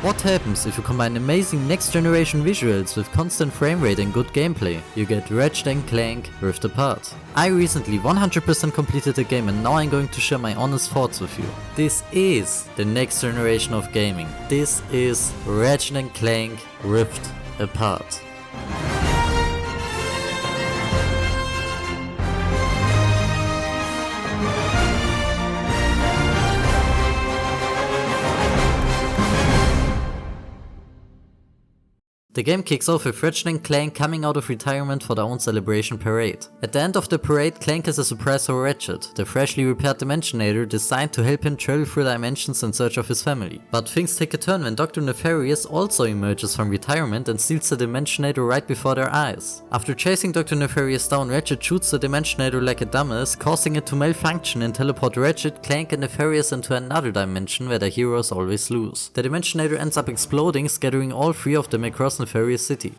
What happens if you combine amazing next generation visuals with constant frame rate and good gameplay? You get Ratchet and Clank Rift Apart. I recently 100% completed the game and now I'm going to share my honest thoughts with you. This is the next generation of gaming. This is Ratchet and Clank Rift Apart. The game kicks off with Ratchet and Clank coming out of retirement for their own celebration parade. At the end of the parade, Clank has a surprise for Ratchet, the freshly repaired Dimensionator designed to help him travel through dimensions in search of his family. But things take a turn when Dr. Nefarious also emerges from retirement and steals the Dimensionator right before their eyes. After chasing Dr. Nefarious down, Ratchet shoots the Dimensionator like a dumbass, causing it to malfunction and teleport Ratchet, Clank and Nefarious into another dimension where the heroes always lose. The Dimensionator ends up exploding, scattering all three of them across Nefarious City.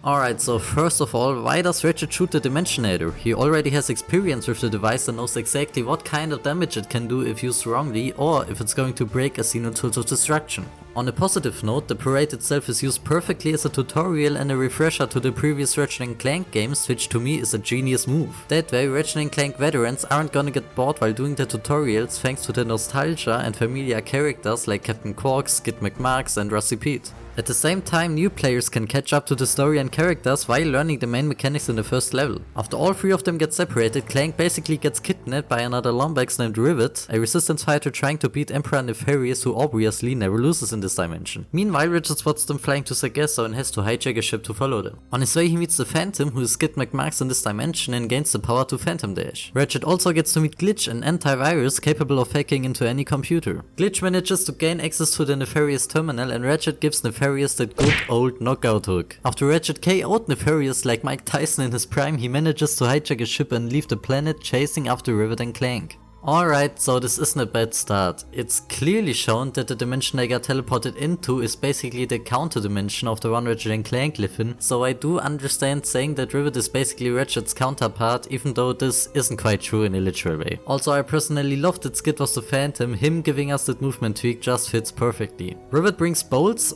Alright, so first of all, why does Ratchet shoot the Dimensionator? He already has experience with the device and knows exactly what kind of damage it can do if used wrongly or if it's going to break a scene in tools of destruction. On a positive note, the parade itself is used perfectly as a tutorial and a refresher to the previous Ratchet and Clank games, which to me is a genius move. That way, Ratchet and Clank veterans aren't gonna get bored while doing the tutorials thanks to the nostalgia and familiar characters like Captain Quark, Skid McMarx and Rusty Pete. At the same time, new players can catch up to the story and characters while learning the main mechanics in the first level. After all three of them get separated, Clank basically gets kidnapped by another Lombax named Rivet, a resistance fighter trying to beat Emperor Nefarious who obviously never loses in this dimension. Meanwhile, Ratchet spots them flying to Sargasso and has to hijack a ship to follow them. On his way he meets the Phantom, who is Skid McMarx in this dimension and gains the power to Phantom Dash. Ratchet also gets to meet Glitch, an antivirus capable of hacking into any computer. Glitch manages to gain access to the Nefarious terminal and Ratchet gives Nefarious that good old knockout hook. After Ratchet KO'd Nefarious like Mike Tyson in his prime, he manages to hijack a ship and leave the planet chasing after Ratchet and Clank. Alright, so this isn't a bad start. It's clearly shown that the dimension they got teleported into is basically the counter dimension of the one Ratchet and Clank live in, so I do understand saying that Rivet is basically Ratchet's counterpart, even though this isn't quite true in a literal way. Also, I personally loved that Skid was the Phantom. Him giving us that movement tweak just fits perfectly. Rivet brings Bolts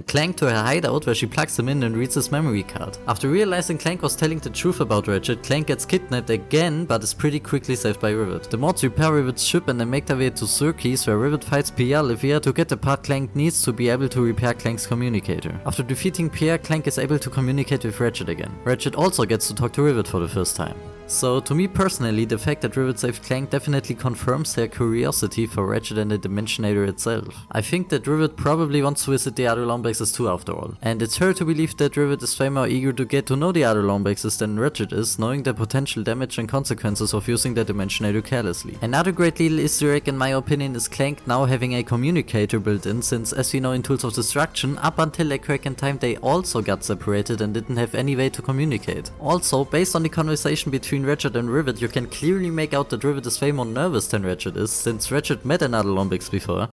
Clank to her hideout where she plugs him in and reads his memory card. After realizing Clank was telling the truth about Ratchet, Clank gets kidnapped again but is pretty quickly saved by Rivet. The mods repair Rivet's ship and then make their way to Surkeys where Rivet fights Pierre Livia to get the part Clank needs to be able to repair Clank's communicator. After defeating Pierre, Clank is able to communicate with Ratchet again. Ratchet also gets to talk to Rivet for the first time. So to me personally, the fact that Rivet saved Clank definitely confirms their curiosity for Ratchet and the Dimensionator itself. I think that Rivet probably wants to visit the other Lombaxes too after all. And it's fair to believe that Rivet is way more eager to get to know the other Lombaxes than Ratchet is, knowing the potential damage and consequences of using the Dimensionator carelessly. Another great little easter egg in my opinion is Clank now having a communicator built in, since as we know in Tools of Destruction, up until a crack in time they also got separated and didn't have any way to communicate. Also, based on the conversation between Ratchet and Rivet, you can clearly make out that Rivet is way more nervous than Ratchet is, since Ratchet met another Lombax before.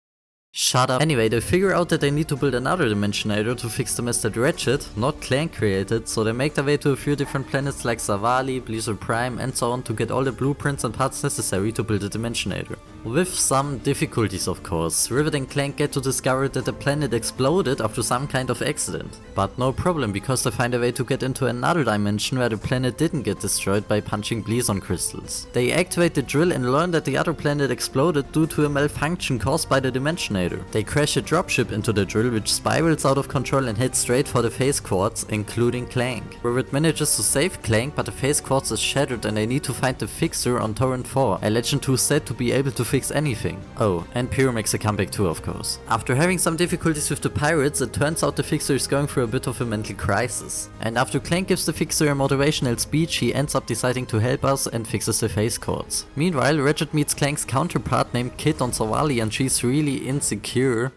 Shut up. Anyway, they figure out that they need to build another Dimensionator to fix the mess that Ratchet, not Clank, created, so they make their way to a few different planets like Zavali, Blizzard Prime and so on to get all the blueprints and parts necessary to build a Dimensionator. With some difficulties of course. Rivet and Clank get to discover that the planet exploded after some kind of accident. But no problem, because they find a way to get into another dimension where the planet didn't get destroyed by punching Blizon crystals. They activate the drill and learn that the other planet exploded due to a malfunction caused by the Dimensionator. They crash a dropship into the drill which spirals out of control and heads straight for the phase quartz, including Clank. Rivet manages to save Clank, but the phase quartz is shattered and they need to find the fixer on Torrent 4, a legend who's said to be able to fix anything. Oh, and Pyro makes a comeback too of course. After having some difficulties with the pirates, it turns out the fixer is going through a bit of a mental crisis. And after Clank gives the fixer a motivational speech, he ends up deciding to help us and fixes the phase quartz. Meanwhile, Ratchet meets Clank's counterpart named Kit on Savali and she's really insecure.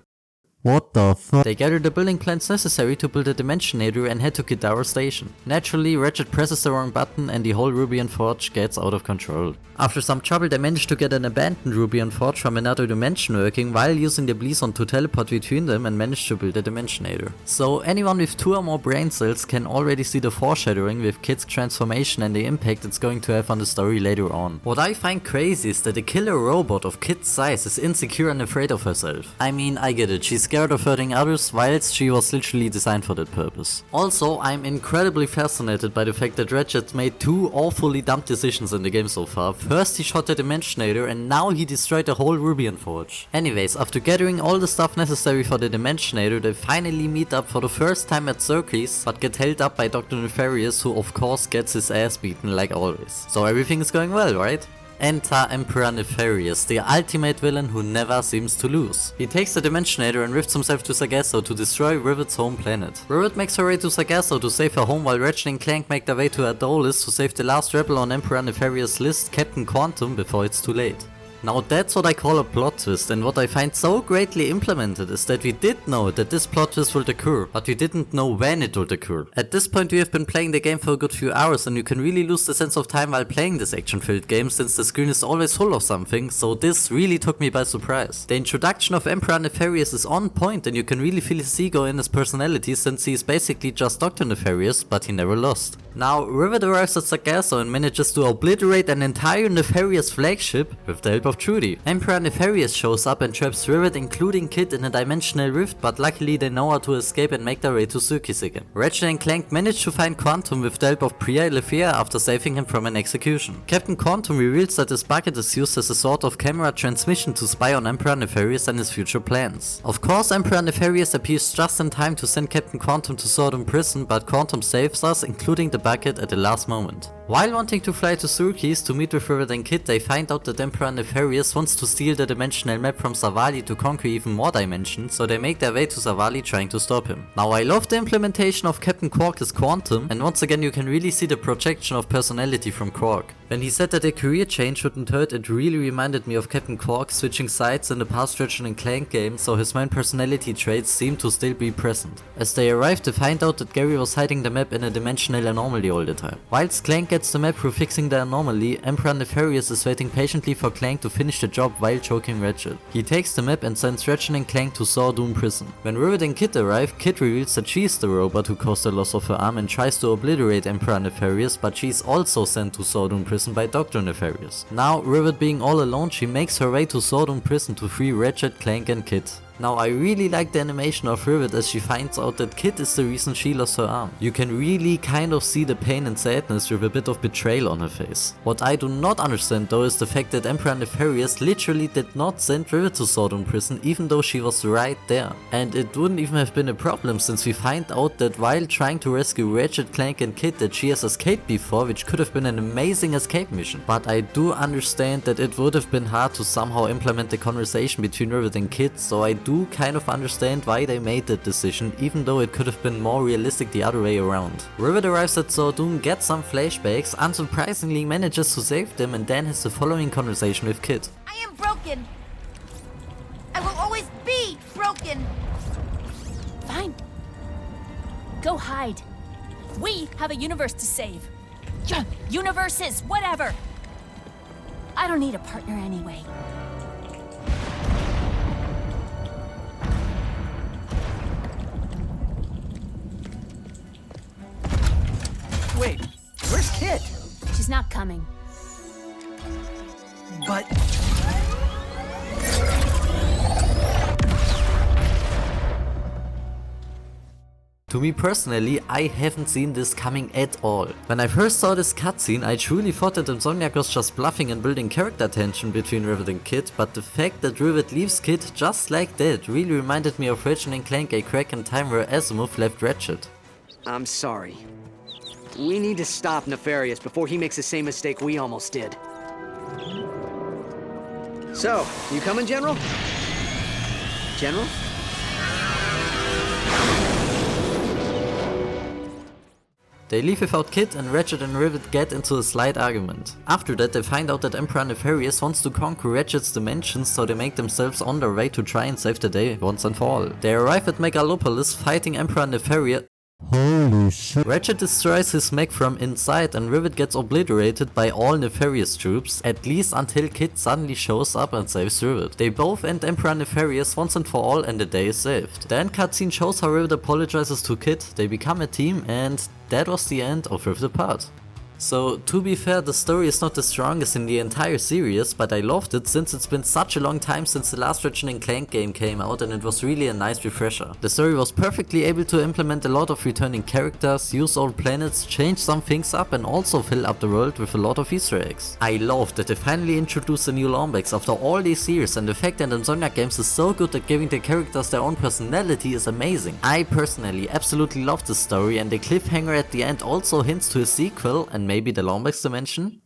What the fuck? They gather the building plans necessary to build a Dimensionator and head to Kidara Station. Naturally, Ratchet presses the wrong button and the whole Rubian Forge gets out of control. After some trouble, they manage to get an abandoned Rubian Forge from another dimension working while using the Blizon to teleport between them and manage to build a Dimensionator. So anyone with 2 or more brain cells can already see the foreshadowing with Kit's transformation and the impact it's going to have on the story later on. What I find crazy is that a killer robot of Kit's size is insecure and afraid of herself. I mean, I get it, she's scared of hurting others, whilst she was literally designed for that purpose. Also, I'm incredibly fascinated by the fact that Ratchet made two awfully dumb decisions in the game so far. First he shot the Dimensionator and now he destroyed the whole Rubian Forge. Anyways, after gathering all the stuff necessary for the Dimensionator, they finally meet up for the first time at Circus, but get held up by Dr. Nefarious, who of course gets his ass beaten like always. So everything is going well, right? Enter Emperor Nefarious, the ultimate villain who never seems to lose. He takes the Dimensionator and rifts himself to Sargasso to destroy Rivet's home planet. Rivet makes her way to Sargasso to save her home, while Ratchet and Clank make their way to Adolis to save the last rebel on Emperor Nefarious' list, Captain Quantum, before it's too late. Now that's what I call a plot twist, and what I find so greatly implemented is that we did know that this plot twist would occur, but we didn't know when it would occur. At this point we have been playing the game for a good few hours, and you can really lose the sense of time while playing this action-filled game, since the screen is always full of something, so this really took me by surprise. The introduction of Emperor Nefarious is on point, and you can really feel his ego in his personality, since he is basically just Dr. Nefarious, but he never lost. Now Rivet arrives at Sargasso and manages to obliterate an entire Nefarious flagship with the help of Trudy. Emperor Nefarious shows up and traps Rivet, including Kid, in a dimensional rift, but luckily they know how to escape and make their way to Circus again. Ratchet and Clank manage to find Quantum with the help of Priya Lefia after saving him from an execution. Captain Quantum reveals that his bucket is used as a sort of camera transmission to spy on Emperor Nefarious and his future plans. Of course, Emperor Nefarious appears just in time to send Captain Quantum to Sodom Prison, but Quantum saves us, including the bucket, at the last moment. While wanting to fly to Circus to meet with Rivet and Kid, they find out that Emperor Nefarious wants to steal the dimensional map from Savali to conquer even more dimensions, so they make their way to Savali trying to stop him. Now I love the implementation of Captain Quark as Quantum, and once again you can really see the projection of personality from Quark. When he said that a career change wouldn't hurt, it really reminded me of Captain Quark switching sides in the past Ratchet and Clank game, so his main personality traits seem to still be present. As they arrive, they find out that Gary was hiding the map in a dimensional anomaly all the time. Whilst Clank gets the map through fixing the anomaly, Emperor Nefarious is waiting patiently for Clank to finish the job while choking Ratchet. He takes the map and sends Ratchet and Clank to Sawdoom Prison. When Rivet and Kid arrive, Kid reveals that she's the robot who caused the loss of her arm and tries to obliterate Emperor Nefarious, but she's also sent to Sawdoom Prison by Dr. Nefarious. Now, Rivet being all alone, she makes her way to Sawdoom Prison to free Ratchet, Clank and Kid. Now I really like the animation of Rivet as she finds out that Kid is the reason she lost her arm. You can really kind of see the pain and sadness with a bit of betrayal on her face. What I do not understand though is the fact that Emperor Nefarious literally did not send Rivet to Sawdoom Prison even though she was right there. And it wouldn't even have been a problem since we find out that while trying to rescue Ratchet, Clank and Kid that she has escaped before, which could have been an amazing escape mission. But I do understand that it would have been hard to somehow implement the conversation between Rivet and Kid, so I do kind of understand why they made that decision, even though it could have been more realistic the other way around. Rivet arrives at Sawdoom, gets some flashbacks, unsurprisingly manages to save them, and then has the following conversation with Kid. I am broken. I will always be broken. Fine. Go hide. We have a universe to save. Universes, whatever. I don't need a partner anyway. Wait, where's Kid? She's not coming. But... To me personally, I haven't seen this coming at all. When I first saw this cutscene, I truly thought that Soundrack was just bluffing and building character tension between Rivet and Kid, but the fact that Rivet leaves Kid just like that really reminded me of Ratchet and Clank: A Crack in Time where Asimov left Ratchet. I'm sorry. We need to stop Nefarious before he makes the same mistake we almost did. So, you coming, General? General? They leave without Kid, and Ratchet and Rivet get into a slight argument. After that, they find out that Emperor Nefarious wants to conquer Ratchet's dimensions, so they make themselves on their way to try and save the day once and for all. They arrive at Megalopolis fighting Emperor Nefarious. Holy shit. Ratchet destroys his mech from inside, and Rivet gets obliterated by all Nefarious troops, at least until Kid suddenly shows up and saves Rivet. They both end Emperor Nefarious once and for all, and the day is saved. The end cutscene shows how Rivet apologizes to Kid, they become a team, and that was the end of Rift Apart. So to be fair, the story is not the strongest in the entire series, but I loved it since it's been such a long time since the last Ratchet and Clank game came out, and it was really a nice refresher. The story was perfectly able to implement a lot of returning characters, use old planets, change some things up, and also fill up the world with a lot of Easter eggs. I loved that they finally introduced the new Lombax after all these years, and the fact that Soundrack games is so good at giving the characters their own personality is amazing. I personally absolutely loved the story, and the cliffhanger at the end also hints to a sequel and maybe the Lombax dimension?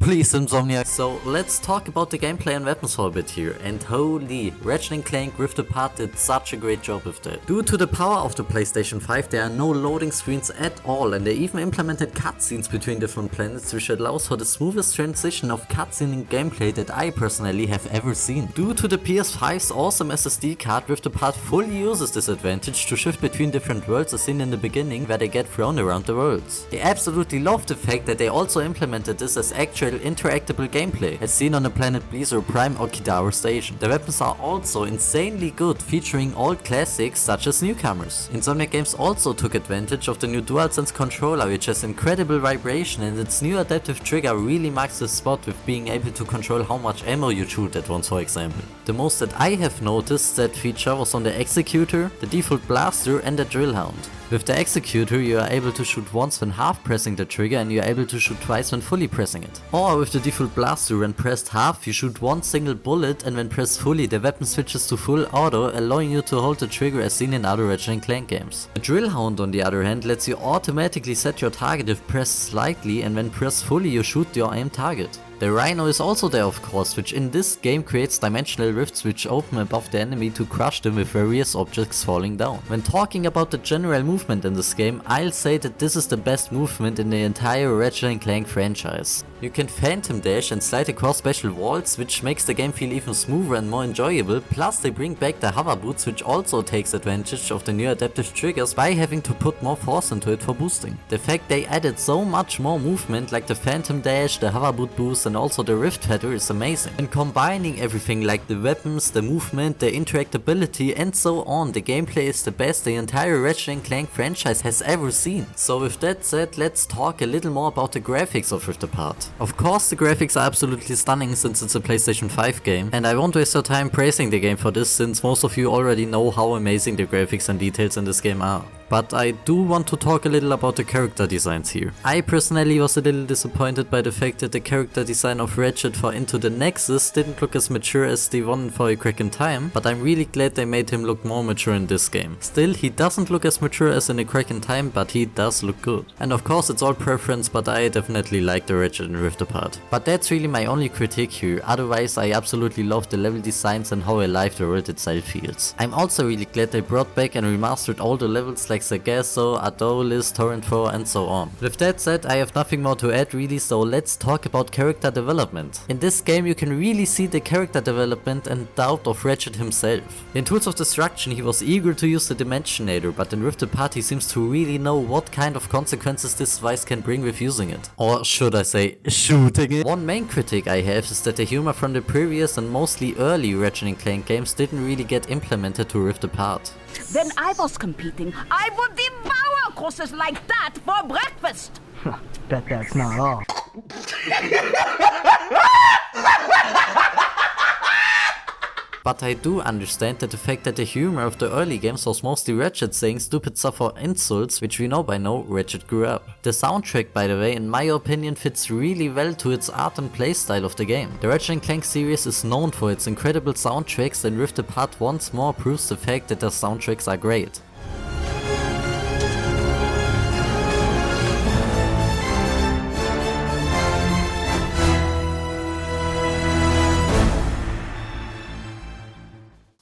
Please, Insomniac. So let's talk about the gameplay and weapons for a bit here, and holy, Ratchet and Clank Rift Apart did such a great job with that. Due to the power of the PlayStation 5, there are no loading screens at all, and they even implemented cutscenes between different planets, which allows for the smoothest transition of cutscene and gameplay that I personally have ever seen. Due to the PS5's awesome SSD card, Rift Apart fully uses this advantage to shift between different worlds as seen in the beginning, where they get thrown around the worlds. I absolutely love the fact that they also implemented this as actual interactable gameplay, as seen on the planet Blizzard Prime or Kidara Station. The weapons are also insanely good, featuring old classics such as newcomers. Insomniac Games also took advantage of the new DualSense controller, which has incredible vibration, and its new adaptive trigger really marks the spot with being able to control how much ammo you shoot at once, for example. The most that I have noticed that feature was on the Executor, the default blaster, and the Drill Hound. With the Executor, you are able to shoot once when half pressing the trigger, and you are able to shoot twice when fully pressing it. Or with the default blaster, when pressed half, you shoot one single bullet, and when pressed fully, the weapon switches to full auto, allowing you to hold the trigger as seen in other Ratchet and Clank games. The Drill Hound, on the other hand, lets you automatically set your target if pressed slightly, and when pressed fully, you shoot your aim target. The Rhino is also there, of course, which in this game creates dimensional rifts which open above the enemy to crush them with various objects falling down. When talking about the general movement in this game, I'll say that this is the best movement in the entire Ratchet and Clank franchise. You can phantom dash and slide across special walls, which makes the game feel even smoother and more enjoyable, plus they bring back the hover boots, which also takes advantage of the new adaptive triggers by having to put more force into it for boosting. The fact they added so much more movement like the phantom dash, the hover boot boost, and also the rift feather is amazing. And combining everything like the weapons, the movement, the interactability, and so on, the gameplay is the best the entire Ratchet and Clank franchise has ever seen. So with that said, let's talk a little more about the graphics of Rift Apart. Of course, the graphics are absolutely stunning since it's a PlayStation 5 game, and I won't waste your time praising the game for this since most of you already know how amazing the graphics and details in this game are. But I do want to talk a little about the character designs here. I personally was a little disappointed by the fact that the character design of Ratchet for Into the Nexus didn't look as mature as the one for A Crack in Time, but I'm really glad they made him look more mature in this game. Still, he doesn't look as mature as in A Crack in Time, but he does look good. And of course it's all preference, but I definitely like the Ratchet in Rift Apart. But that's really my only critique here, otherwise I absolutely love the level designs and how alive the world itself feels. I'm also really glad they brought back and remastered all the levels like Sargasso, Adolis, Torrent 4 and so on. With that said, I have nothing more to add really, so let's talk about character development. In this game you can really see the character development and doubt of Ratchet himself. In Tools of Destruction he was eager to use the Dimensionator, but in Rift Apart he seems to really know what kind of consequences this device can bring with using it. Or should I say, shooting it? One main critique I have is that the humor from the previous and mostly early Ratchet and Clank games didn't really get implemented to Rift Apart. When I was competing, I would devour courses like that for breakfast. Bet that's not all. But I do understand that the fact that the humor of the early games was mostly Ratchet saying stupid stuff or insults, which we know by now Ratchet grew up. The soundtrack, by the way, in my opinion fits really well to its art and playstyle of the game. The Ratchet and Clank series is known for its incredible soundtracks, and Rift Apart once more proves the fact that their soundtracks are great.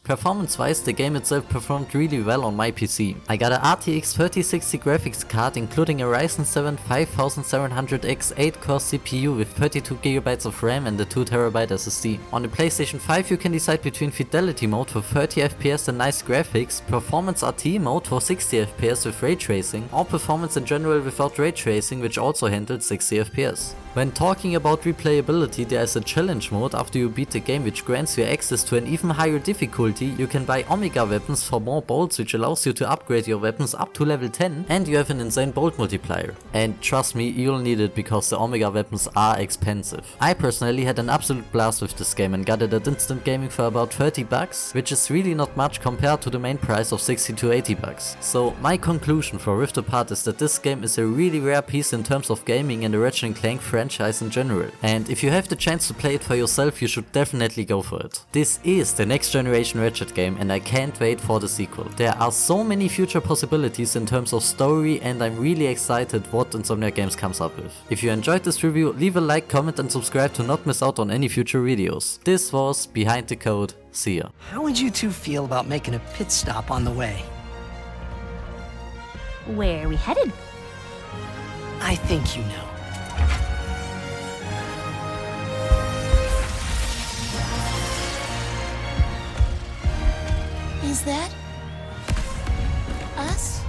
Performance-wise, the game itself performed really well on my PC. I got a RTX 3060 graphics card including a Ryzen 7 5700X 8-core CPU with 32GB of RAM and a 2TB SSD. On the PlayStation 5 you can decide between Fidelity mode for 30fps and nice graphics, Performance RT mode for 60fps with ray tracing, or Performance in general without ray tracing, which also handles 60fps. When talking about replayability, there is a challenge mode after you beat the game which grants you access to an even higher difficulty. You can buy Omega weapons for more bolts, which allows you to upgrade your weapons up to level 10, and you have an insane bolt multiplier. And trust me, you'll need it because the Omega weapons are expensive. I personally had an absolute blast with this game and got it at Instant Gaming for about 30 bucks, which is really not much compared to the main price of 60 to 80 bucks. So my conclusion for Rift Apart is that this game is a really rare piece in terms of gaming and the Ratchet and Clank franchise in general. And if you have the chance to play it for yourself, you should definitely go for it. This is the next generation Ratchet game and I can't wait for the sequel. There are so many future possibilities in terms of story and I'm really excited what Insomniac Games comes up with. If you enjoyed this review, leave a like, comment and subscribe to not miss out on any future videos. This was Behind the Code. See ya. How would you two feel about making a pit stop on the way? Where are we headed? I think you know. Is that us?